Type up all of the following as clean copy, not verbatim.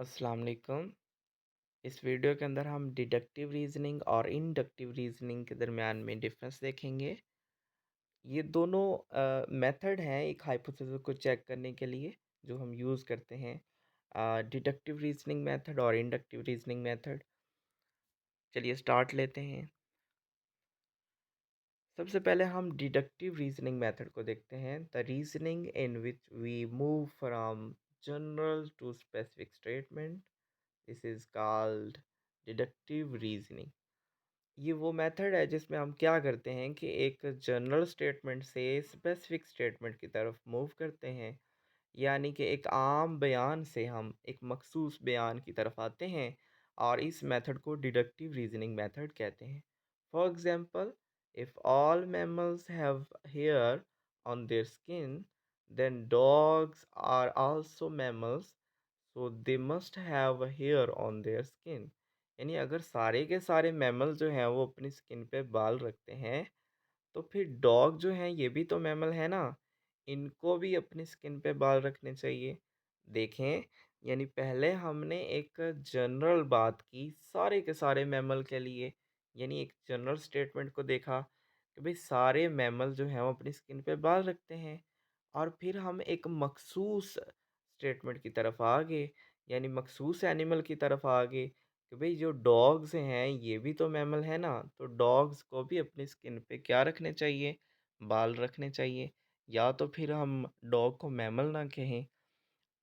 अस्सलाम वालेकुम। इस वीडियो के अंदर हम डिडक्टिव रीजनिंग और इंडक्टिव रीजनिंग के दरमियान में डिफरेंस देखेंगे। ये दोनों मेथड हैं एक हाइपोथेसिस को चेक करने के लिए जो हम यूज़ करते हैं, डिडक्टिव रीजनिंग मेथड और इंडक्टिव रीजनिंग मेथड। चलिए स्टार्ट लेते हैं। सबसे पहले हम डिडक्टिव रीजनिंग मेथड को देखते हैं। The reasoning in which we move from general to specific statement, this is called deductive reasoning. ये वो मेथड है जिसमें हम क्या करते हैं कि एक जनरल स्टेटमेंट से स्पेसिफिक स्टेटमेंट की तरफ मूव करते हैं, यानी कि एक आम बयान से हम एक मखसूस बयान की तरफ आते हैं और इस मेथड को डिडक्टिव रीजनिंग मेथड कहते हैं। For example, if all mammals have hair on their skin, then dogs are also mammals, so they must have hair on their skin. यानी अगर सारे के सारे मैमल जो हैं वो अपनी स्किन पे बाल रखते हैं, तो फिर डॉग जो हैं ये भी तो मैमल है ना, इनको भी अपनी स्किन पे बाल रखने चाहिए। देखें, यानी पहले हमने एक जनरल बात की सारे के सारे मैमल के लिए, यानी एक जनरल स्टेटमेंट को देखा कि भाई सारे मैमल जो हैं वो अपनी स्किन पे बाल रखते हैं, और फिर हम एक मखसूस स्टेटमेंट की तरफ आ गए, यानी मखसूस एनिमल की तरफ आ गए कि भाई जो डॉग्स हैं ये भी तो मैमल है ना, तो डॉग्स को भी अपनी स्किन पे क्या रखने चाहिए, बाल रखने चाहिए। या तो फिर हम डॉग को मैमल ना कहें।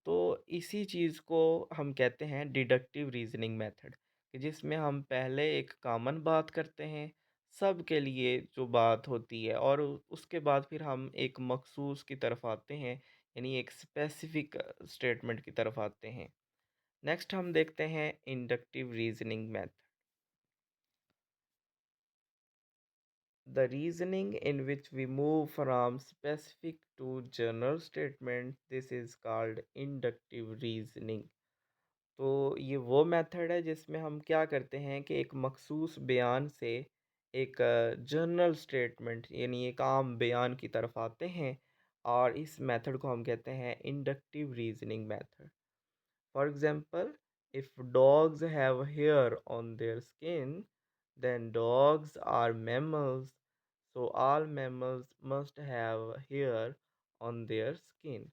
तो इसी चीज़ को हम कहते हैं डिडक्टिव रीजनिंग मेथड, कि जिसमें हम पहले एक कॉमन बात करते हैं सब के लिए जो बात होती है, और उसके बाद फिर हम एक मखसूस की तरफ आते हैं, यानी एक स्पेसिफिक स्टेटमेंट की तरफ आते हैं। नेक्स्ट हम देखते हैं inductive reasoning method. The reasoning in which we move from specific to general statement, this is called inductive reasoning। तो ये वो मेथड है जिसमें हम क्या करते हैं कि एक मखसूस बयान से एक जनरल स्टेटमेंट यानी एक आम बयान की तरफ आते हैं, और इस मेथड को हम कहते हैं inductive reasoning method. For example, if dogs have hair on their skin, then dogs are mammals, so all mammals must have hair on their skin।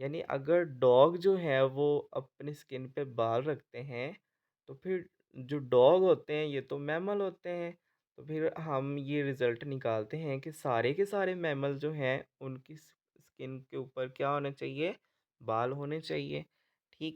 यानी अगर डॉग जो है वो अपनी स्किन पे बाल रखते हैं, तो फिर जो डॉग होते हैं ये तो मैमल होते हैं। तो फिर हम ये रिज़ल्ट निकालते हैं कि सारे के सारे मैमल जो हैं उनकी स्किन के ऊपर क्या होना चाहिए, बाल होने चाहिए।